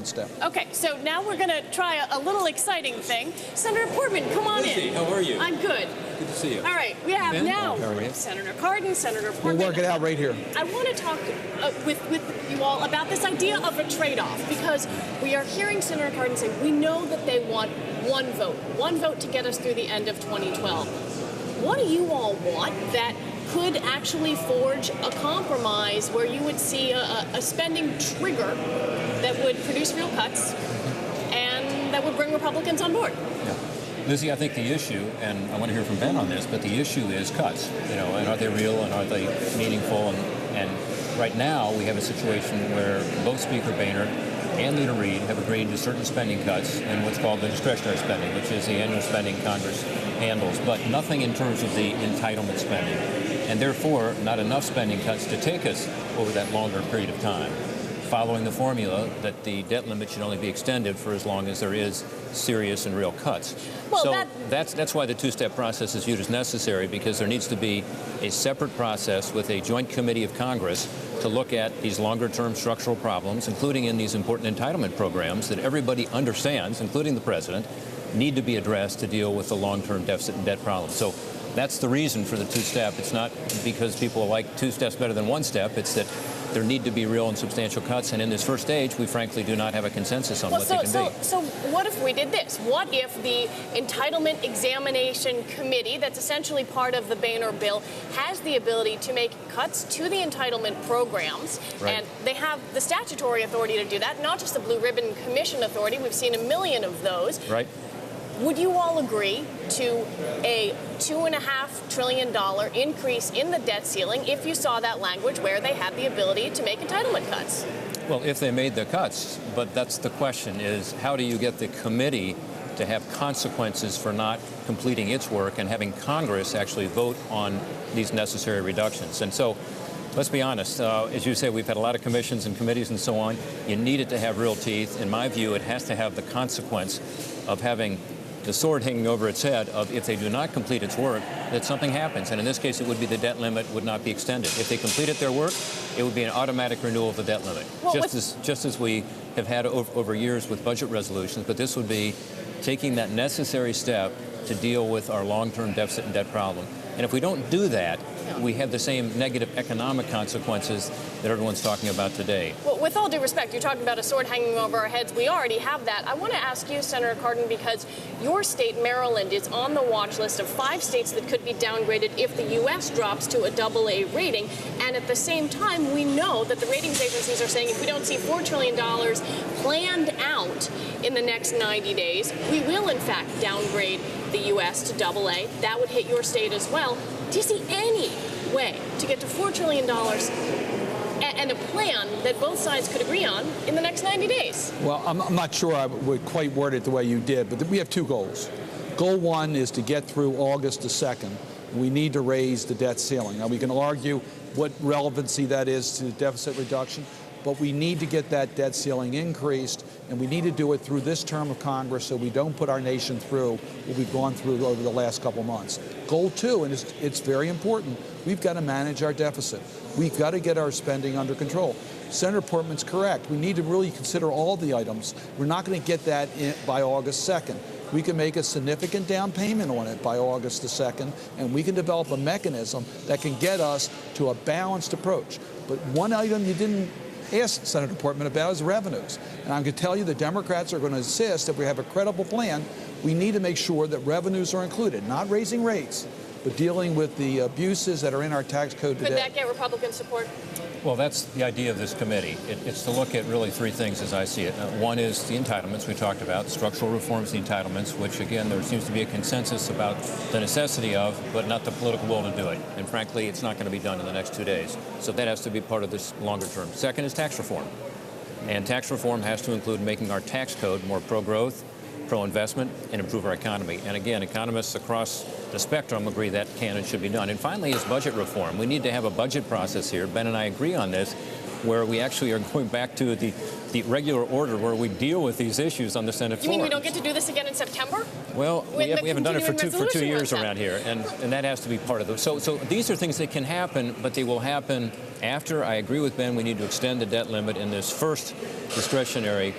one step. Okay, so now we're going to try a little exciting thing. Senator Portman, come on Lizzie, in. how are you? I'm good. Good to see you. All right, we have Ben? now How are you? Senator Cardin, Senator Portman. We'll work it out right here. I want to talk with you all about this idea of a trade-off, because we are hearing Senator Cardin say we know that they want one vote to get us through the end of 2012. What do you all want that could actually forge a compromise where you would see a spending trigger that would produce real cuts and that would bring Republicans on board? Yeah. Lizzie, I think the issue, and I want to hear from Ben on this, but the issue is cuts, and are they real and are they meaningful? And right now we have a situation where both Speaker Boehner and Leader Reid have agreed to certain spending cuts in what's called the discretionary spending, which is the annual spending Congress handles, but nothing in terms of the entitlement spending, and therefore not enough spending cuts to take us over that longer period of time, following the formula that the debt limit should only be extended for as long as there is serious and real cuts. Well, so that's why the two-step process is viewed as necessary, because there needs to be a separate process with a joint committee of Congress to look at these longer-term structural problems, including in these important entitlement programs that everybody understands, including the president, need to be addressed to deal with the long-term deficit and debt problem. So that's the reason for the two-step. It's not because people like two steps better than one step. It's that there need to be real and substantial cuts. And in this first stage, we frankly do not have a consensus on what they can be. So what if we did this? What if the Entitlement Examination Committee, that's essentially part of the Boehner bill, has the ability to make cuts to the entitlement programs? Right. And they have the statutory authority to do that, not just the Blue Ribbon Commission authority. We've seen 1 million of those. Right. Would you all agree to a $2.5 trillion increase in the debt ceiling if you saw that language where they had the ability to make entitlement cuts? Well, if they made the cuts, but that's the question, is how do you get the committee to have consequences for not completing its work and having Congress actually vote on these necessary reductions? And so let's be honest, as you say, we've had a lot of commissions and committees and so on. You need it to have real teeth. In my view, it has to have the consequence of having the sword hanging over its head of, if they do not complete its work, that something happens. And in this case, it would be the debt limit would not be extended. If they completed their work, it would be an automatic renewal of the debt limit, well, just as we have had over years with budget resolutions. But this would be taking that necessary step to deal with our long-term deficit and debt problem. And if we don't do that, we have the same negative economic consequences that everyone's talking about today. Well, with all due respect, you're talking about a sword hanging over our heads. We already have that. I want to ask you, Senator Cardin, because your state, Maryland, is on the watch list of 5 states that could be downgraded if the U.S. drops to a AA rating. And at the same time, we know that the ratings agencies are saying if we don't see $4 trillion planned out in the next 90 days, we will, in fact, downgrade the U.S. to AA. That would hit your state as well. Do you see any way to get to $4 trillion and a plan that both sides could agree on in the next 90 days? Well, I'm not sure I would quite word it the way you did, but we have 2 goals. Goal 1 is to get through August the 2nd. We need to raise the debt ceiling. Now, we can argue what relevancy that is to deficit reduction, but we need to get that debt ceiling increased, and we need to do it through this term of Congress so we don't put our nation through what we've gone through over the last couple months. Goal 2, and it's very important, we've got to manage our deficit. We've got to get our spending under control. Senator Portman's correct. We need to really consider all the items. We're not going to get that by August 2nd. We can make a significant down payment on it by August the 2nd, and we can develop a mechanism that can get us to a balanced approach. But one item you didn't ask Senator Portman about is revenues. And I'm going to tell you the Democrats are going to insist if we have a credible plan, we need to make sure that revenues are included, not raising rates, but dealing with the abuses that are in our tax code today. Could that get Republican support? Well, that's the idea of this committee. It's to look at really 3 things as I see it. One is the entitlements we talked about, structural reforms, the entitlements, which, again, there seems to be a consensus about the necessity of, but not the political will to do it. And frankly, it's not going to be done in the next 2 days. So that has to be part of this longer term. Second is tax reform. And tax reform has to include making our tax code more pro-growth, pro-investment, and improve our economy. And again, economists across the spectrum agree that can and should be done. And finally is budget reform. We need to have a budget process here. Ben and I agree on this, where we actually are going back to the regular order where we deal with these issues on the Senate floor. You mean we don't get to do this again in September? Well, we haven't done it for two years around here, and that has to be part of it. So these are things that can happen, but they will happen after. I agree with Ben, we need to extend the debt limit in this first discretionary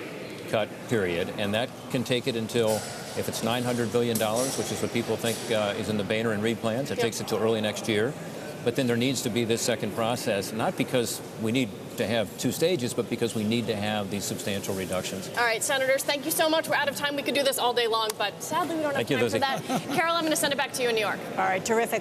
cut period, and that can take it until, if it's $900 billion, which is what people think is in the Boehner and Reed plans, it takes it till early next year. But then there needs to be this second process, not because we need to have two stages, but because we need to have these substantial reductions. All right, Senators, thank you so much. We're out of time. We could do this all day long, but sadly we don't have time for that. Carol, I'm going to send it back to you in New York. All right, terrific.